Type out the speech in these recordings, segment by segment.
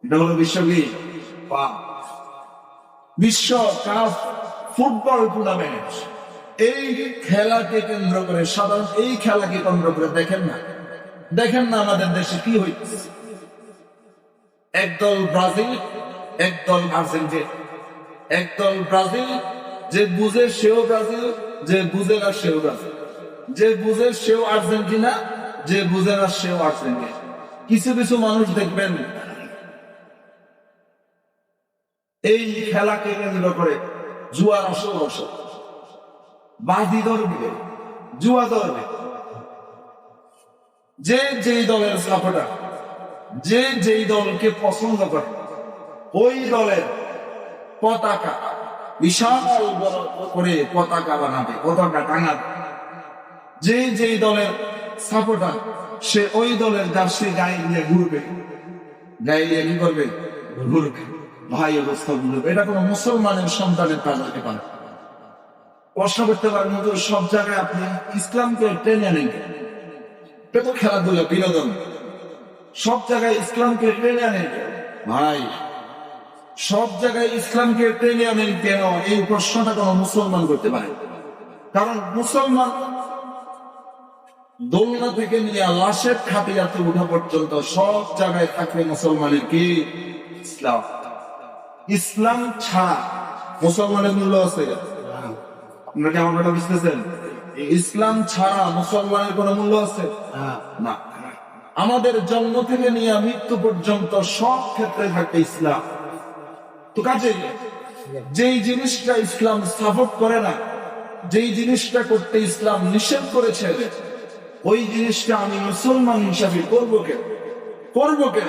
এটা হলো বিশ্ব কাপ ফুটবল টুর্নামেন্ট। এই খেলাকে কেন্দ্র করে সাধারণ এই খেলাকে কেন্দ্র করে দেখেন না আমাদের দেশে কি হইছে। একদল ব্রাজিল, একদল আর্জেন্টিনা। একদল ব্রাজিল, যে বুঝে সেও ব্রাজিল, যে বুঝে না সেও ব্রাজিল, যে বুঝে সেও আর্জেন্টিনা, যে বুঝে না সেও আর্জেন্টিনা। কিছু কিছু মানুষ দেখবেন এই খেলাকে কেন্দ্র করে জুয়ার আসর বাজি ধরবে, জুয়া ধরবে। যে যেই দলের সাপোর্টার, যে যেই দলকে পছন্দ করে, ওই দলের পতাকা বিশাল বড় করে পতাকা বানাবে, পতাকা টাঙাবে। যে যেই দলের সাপোর্টার, সে ওই দলের জার্সি গায়ে নিয়ে ঘুরবে, গায়ে নিয়ে কি করবে? ঘুরবে। ভাই অবস্থা বুঝবে। এটা কোনো মুসলমানের সন্তানের কাজ হতে পারে? প্রশ্ন করতে পারেন, সব জায়গায় আপনি ইসলামকে টেনে আনেন, এটা তো খেলাধুলা, বিনোদন, সব জায়গায় ইসলামকে টেনে আনেন ভাই, সব জায়গায় ইসলামকে টেনে আনেন কেন? এই প্রশ্নটা কোনো মুসলমান করতে পারে? কারণ মুসলমান দোলনা থেকে নিয়ে লাশের খাটিয়াতে উঠা পর্যন্ত সব জায়গায় থাকবে মুসলমানের কি? ইসলাম। ইসলাম ছাড়া মুসলমানের মূল্য আছে? আপনারা কি আমার কথা বুঝতেছেন? ইসলাম ছাড়া মুসলমানের কোন মূল্য আছে না। আমাদের জন্ম থেকে নিয়ে মৃত্যু পর্যন্ত সব ক্ষেত্রে থাকবে ইসলাম। তো কাজে যেই জিনিসটা ইসলাম সাপোর্ট করে না, যেই জিনিসটা করতে ইসলাম নিষেধ করেছে, ওই জিনিসটা আমি মুসলমান হিসাবে করবো কেন?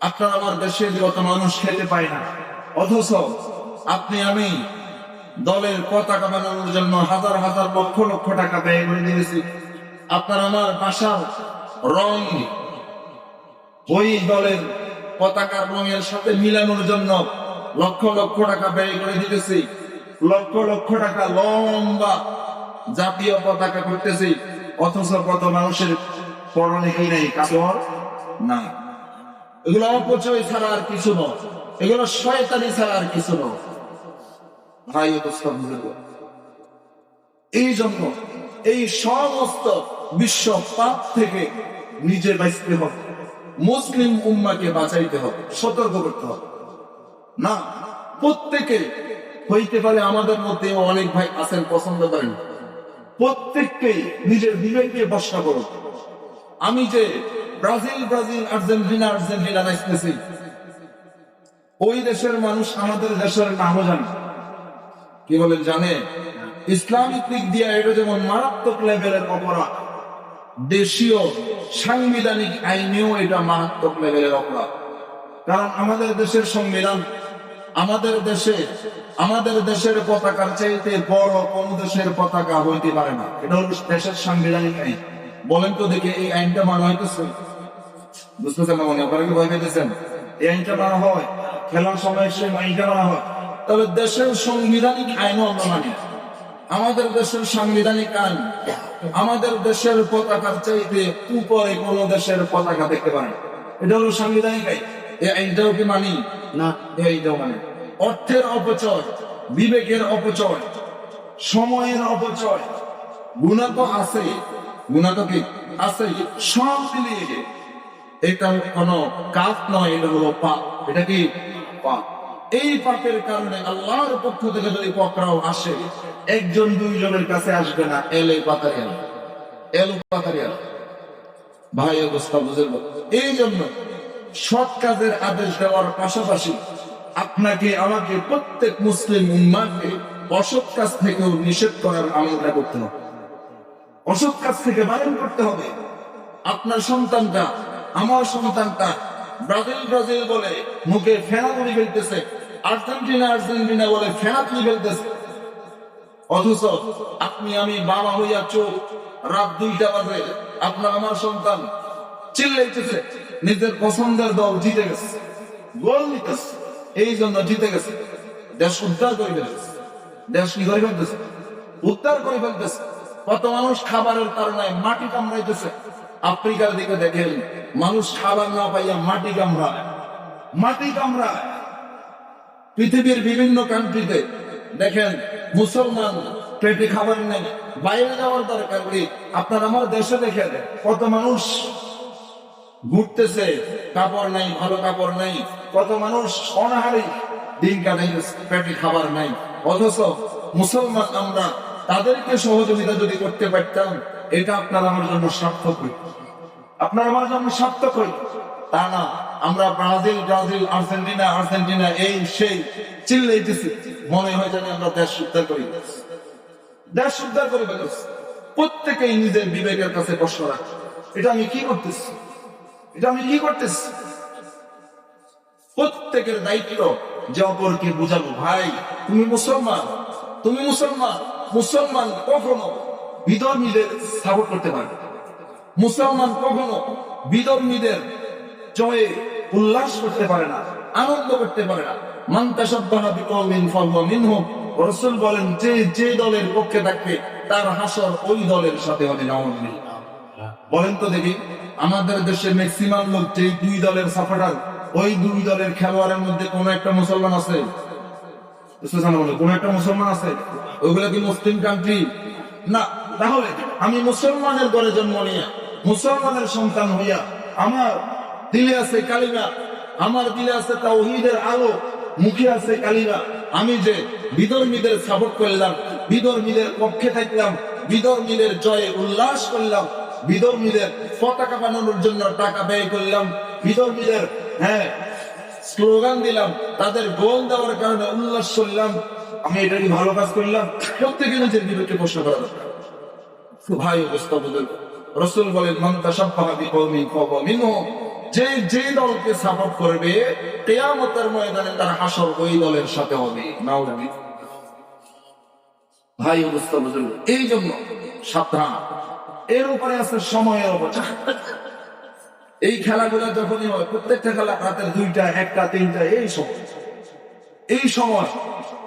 আপনার আমার দেশে যত মানুষ খেতে পায় না, অথচ আপনি আমি দলের পতাকা বানানোর জন্য হাজার হাজার লক্ষ লক্ষ টাকা ব্যয় করে দিয়েছি। আপনার আমার বাসার রং ওই দলের পতাকার রঙের সাথে মিলানোর জন্য লক্ষ লক্ষ টাকা ব্যয় করে দিতেছি। লক্ষ লক্ষ টাকা লম্বা জাতীয় পতাকা করতেছি, অথচ কত মানুষের পরনে কি নেই? কাপড় না। এগুলো অপচয় ছাড়া আর কিছু নয়, এগুলো শয়তানি ছাড়া আর কিছু নয় ভাই। এই জন্য এই সমস্ত বিশ্ব পাপ থেকে নিজে বাঁচতে হবে, মুসলিম উম্মাকে বাঁচাইতে হবে, সতর্ক করতে হবে না। প্রত্যেকে হইতে পারে আমাদের মধ্যে অনেক ভাই আছেন পছন্দ করেন, প্রত্যেককে নিজের বিবেককে প্রশ্ন করুন। আমি যে ব্রাজিল আর্জেন্টিনা নাচতেছি, ওই দেশের মানুষ আমাদের দেশের নামও জানে। কি বলেন? জানে। ইসলামিক দিক দিয়ে এটা যেমন মারাত্মক লেভেলের অপরাধ, দেশীয় সাংবিধানিক আইনেও এটা মারাত্মক লেভেলের অপরাধ। কারণ আমাদের দেশের সংবিধান, আমাদের দেশের পতাকার চাইতে বড় কোন দেশের পতাকা হইতে পারে না। এটা হল দেশের সাংবিধানিক আইন। বলেন তো দেখে, এই আইনটা মানা হইতেছে? বুঝতেছেন না মনে? আপনারা কি ভয় পেতেছেন? এই আইনটা মানা হয়, খেলার সময় সে আইনটা মানা হয়। তবে দেশের সাংবিধানিক আইনও আমরা মানি। আমাদের দেশের সাংবিধানিক আইন আমাদের দেশের পতাকার চাইতে উপরে কোন দেশের পতাকা দেখতে পারে। এটা হলো সাংবিধানিক আইন। এই আইনটাও কি মানি? না, এইটাও মানে। অর্থের অপচয়, বিবেকের অপচয়, সময়ের অপচয়, গুণা তো আছে, গুণা তো কি আছে, সব মিলিয়ে এটা কোনো কাজ নয়, এটা হলো পাপ। এটা কি পাপ? এই পাপের কারণে আল্লাহর পক্ষ থেকে যদি পকড়াও আসে, একজন দুইজনের কাছে আসবে না, এলো পাতারিয়া ভাই। অবস্থা বুঝল? এই জন্য সৎ কাজের আদেশ দেওয়ার পাশাপাশি আপনাকে আমাকে প্রত্যেক মুসলিম উম্মাহকে অসৎ কাজ থেকেও নিষেধ করার আমলটা করতে হবে, অসৎ কাজ থেকে বারণ করতে হবে। আপনার সন্তানটা, আমার সন্তানটা ব্রাজিল বলে মুখে ফেনা তুলে ফেলতেছে, আর্জেন্টিনা বলে ফেনা তুলে ফেলতেছে, অথচ আপনি আমি বাবা হইয়া চোখ রাত 2টা বাজে আপনার আমার সন্তান চিল্লাইতেছে নিজের পছন্দের দল জিতে গেছে, গোল নিতেছে, এই জন্য জিতে গেছে, দেশ উদ্ধার করে ফেলতেছে। দেশ কি করে ফেলতেছে? উদ্ধার করে ফেলতেছে। কত মানুষ খাবারের কারণে মাটি কামড়াইতেছে। আফ্রিকার দিকে দেখেন মানুষ খাবার না পাইয়া মাটি কামড়ায়, মাটি কামড়ায়। পৃথিবীর বিভিন্ন কান্ট্রিতে দেখেন মুসলমান পেটে খাবার নেই, বাইরে যাওয়ার দরকার নেই। আপনার আমার দেশে দেখেন কত মানুষ ঘুরতেছে, কাপড় নাই, ভালো কাপড় নাই, কত মানুষ অনাহারি দিন কাটাইতেছে, পেটে খাবার নাই। অথচ মুসলমান আমরা তাদেরকে সহযোগিতা যদি করতে পারতাম, এটা আপনার আমার জন্য সার্থক হইত, আপনার আমার জন্য সার্থক হইত। তা না, আমরা ব্রাজিল ব্রাজিল, আর্জেন্টিনা আর্জেন্টিনা, এই সেই চিল্লাইতেছি, মনে হয় জানি আমরা দেশ উদ্ধার করি, দেশ উদ্ধার করে ফেলেছি। প্রত্যেকেই নিজের বিবেকের কাছে প্রশ্ন রাখে, এটা আমি কি করতেছি, এটা আমি কি করতেছি। প্রত্যেকের দায়িত্ব যে অপরকে বুঝাবো, ভাই তুমি মুসলমান, তুমি মুসলমান। মুসলমান কখনো বিধর্মীদের সাপোর্ট করতে পারে, মুসলমান কখনো বিধর্মীদের জয়ে উল্লাস করতে পারে না, আনন্দ করতে পারে না। মান তাশাব্বাহা বিকওমিন ফাহুয়া মিনহুম। রাসূল বলেন, যে যে দলের পক্ষে থাকবে তার হাসর ওই দলের সাথে হবে। নাউযুবিল্লাহ। বলেন তো দেখি, আমাদের দেশে ম্যাক্সিমাম লোক যে দুই দলের সাপোর্টার, ওই দুই দলের খেলোয়াড়ের মধ্যে কোন একটা মুসলমান আছে? কোন একটা মুসলমান আছে? ওইগুলা কি মুসলিম কান্ট্রি? না। তাহলে আমি মুসলমানের ঘরে জন্ম নিয়ে, মুসলমানের সন্তান হইয়া, আমার দিলে আছে কালিমা, আমার দিলে আছে তাওহীদের আলো, মুখে আছে কালিমা, আমি যে বিধর্মীদের সাপোর্ট করলাম, বিধর্মীদের পক্ষে থাকলাম, বিধর্মীদের জয়ে উল্লাস করলাম, বিধর্মীদের পতাকা বানানোর জন্য টাকা ব্যয় করলাম, বিধর্মীদের স্লোগান দিলাম, তাদের গোল দেওয়ার কারণে উল্লাস করলাম, আমি এটা কি ভালো কাজ করলাম? প্রত্যেকে নিজের বিবেকে প্রশ্ন করা দরকার। ভাই অবস্থা বদল। রাসূল বলেন, মান তাশাব্বাহা বিকওমিন ফাহুয়া মিনহুম। যে যে দলকে সাপোর্ট করবে, কিয়ামতের ময়দানে তার হাসর ওই দলের সাথে হবে। নাউযুবিল্লাহ। ভাই অবস্থা বদল। এই জন্য সাবধান। এর উপরে আছে সময়ের অপচয়। এই খেলাগুলো যখনই হয়, প্রত্যেকটা খেলা রাতের 2টা, 1টা, 3টা, এই সময়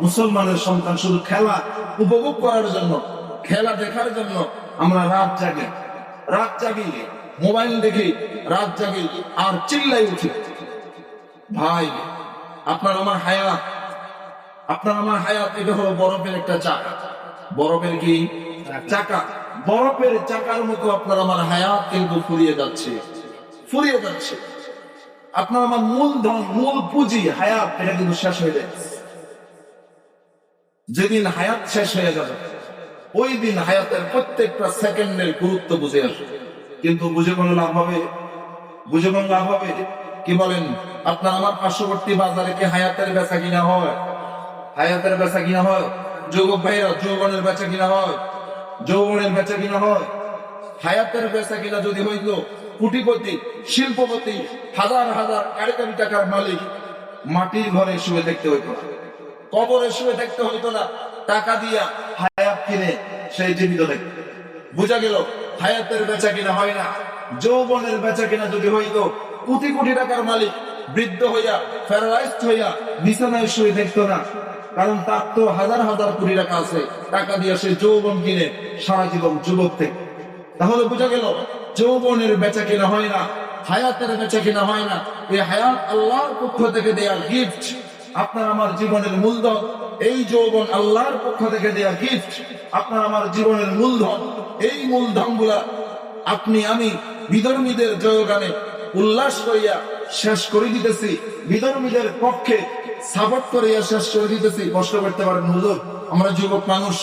মুসলমানের সন্তান শুধু খেলা উপভোগ করার জন্য, খেলা দেখার জন্য আমরা রাত জাগি, মোবাইল দেখি, রাত জাগি, আর চিল্লাই উঠি। ভাই আপনার আমার হায়াত, এটা হলো বরফের একটা চাকা। বরফের কি চাকা? বরফের চাকার মতো আপনার আমার হায়াত কিন্তু ফুরিয়ে যাচ্ছে। আপনার আমার মূলধন, মূল পুঁজি হায়াত, এটা কিন্তু শেষ হয়ে যাচ্ছে। যেদিন হায়াত শেষ হয়ে যাবে, ওই দিন হায়াতের প্রত্যেকটা সেকেন্ডের গুরুত্ব বুঝে আসবে। কিন্তু বুঝে কোনো লাভ হবে? কি বলেন? আপনার আমার পার্শ্ববর্তী বাজারে কি হায়াতের বেচা কিনা হয়? যুবক ভাইরা, যৌবনের বেচা কিনা হয়? হায়াতের বেচা কিনা যদি হইত, কোটিপতি, শিল্পপতি, হাজার হাজার কোটি টাকার মালিক মাটির ঘরে শুয়ে দেখতে হইতো না, কবরে শুয়ে দেখতে হইতো না, টাকা দিয়া হায়াত কিনে সেই জীবিত দেখতে। বোঝা গেল হায়াতের বেচা কিনা হয় না। যৌবনের বেচা কিনা যদি হইতো, কোটি কোটি টাকার মালিক বৃদ্ধ হইয়া, প্যারালাইজড হইয়া বিছানায় শুয়ে দেখতো না, কারণ তার তো হাজার হাজার কোটি টাকা আছে, টাকা দিয়ে সে যৌবন কিনে সারা জীবন যুবক থেকে। তাহলে বোঝা গেল যৌবনের বেচা কিনা হয় না, হায়াতের বেচা কিনা হয় না। এই হায়াত আল্লাহর পক্ষ থেকে দেয়া গিফট। আপনার আমার জীবনের মূলধন, এই যৌবন আল্লাহর পক্ষ থেকে দেয়া গিফট। আপনার আমার জীবনের মূলধন, এই মূলধন গুলা আপনি আমি বিধর্মীদের জয়গানে উল্লাস করিয়া শেষ করে দিতেছি, বিধর্মীদের পক্ষে সাপোর্ট করিয়া শেষ করে দিতেছি। কষ্ট করতে পারেন হুজুর, আমরা যুবক মানুষ,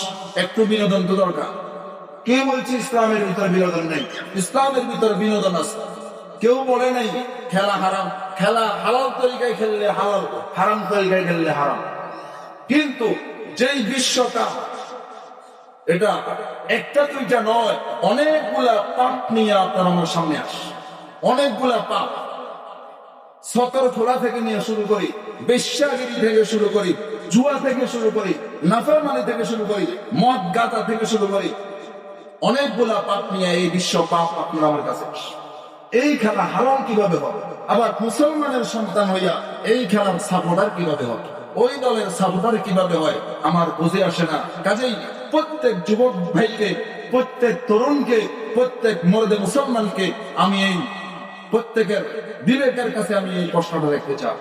একটু বিনোদন তো দরকার। কে বলছে ইসলামের ভিতর বিনোদন নেই? ইসলামের ভিতর বিনোদন আছে। কেউ বলে নাই খেলা হারাম, খেলা হালাল তরিকায় খেললে হালাল, হারাম তরিকায় খেললে হারাম। কিন্তু যেই বিশ্বকাপ, এটা একটা দুইটা নয়, অনেকগুলা পাপ নিয়ে আপনার আমার সামনে আসে। অনেকগুলা পাপ, সতর খোলা থেকে নিয়ে শুরু করি, বেশ্যাগিরি থেকে শুরু করি, জুয়া থেকে শুরু করি, নাফরমানি থেকে শুরু করি, মদ গাঁজা থেকে শুরু করি, অনেকগুলা পাপ নিয়ে এই বিশ্ব পাপ আপনার আমার কাছে আসে। এই খেলা হারাম কিভাবে হবে? আবার মুসলমানের সন্তান হইয়া এই খেলার সাপোর্টার কিভাবে হবে, ওই দলের সাপোর্টার কিভাবে হয়, আমার বুঝে আসে না। কাজেই প্রত্যেক যুবক ভাইকে, প্রত্যেক তরুণকে, প্রত্যেক মর্দে মুসলমানকে আমি এই প্রত্যেকের বিবেকের কাছে আমি এই প্রশ্নটা রাখতে চাই।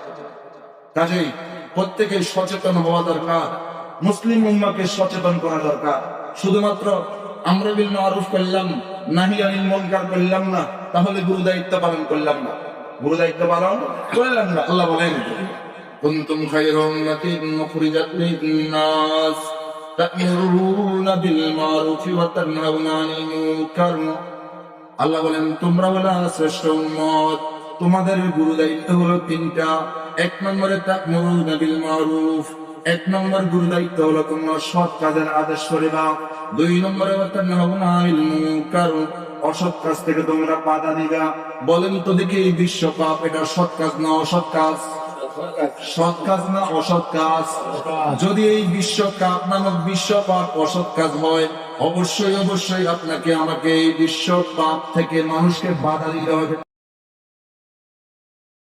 কাজেই প্রত্যেকেই সচেতন হওয়া দরকার, মুসলিম উম্মাকে সচেতন করা দরকার। শুধুমাত্র আমরা বিল মারুফ করলাম, নাহি আনিল মুনকার করলাম না, তাহলে গুরু দায়িত্ব পালন করলাম না, গুরু দায়িত্ব পালন করলাম না। আল্লাহ বলেন, কুনতুম খায়রা উম্মাতিন উখরিজাত লিন-নাস তা'মুরুনা বিল মারুফ ওয়া তানহাউনা আনিল মুনকার। আল্লাহ বলেন, তোমরা হলো শ্রেষ্ঠ উম্মত, তোমাদের গুরু দায়িত্ব হলো তিনটা। এক নম্বরে তা'মুরুনা বিল মারুফ, এক নম্বর গুরু দায়িত্ব হলো তোমরা সৎ কাজের আদেশ করিবা। দুই নম্বরে ওয়া তানহাউনা আনিল মুনকার, অসৎ কাজ থেকে তোমরা বাধা দিবা। বলেন তো দেখি, এই বিশ্বকাপ এটা সৎ কাজ না অসৎ কাজ? সৎ কাজ না অসৎ কাজ? যদি এই বিশ্বকাপ নামক বিশ্বপাপ অসৎ কাজ হয়, অবশ্যই অবশ্যই আপনাকে আমাকে এই বিশ্বপাপ থেকে মানুষকে বাধা দিতে হবে।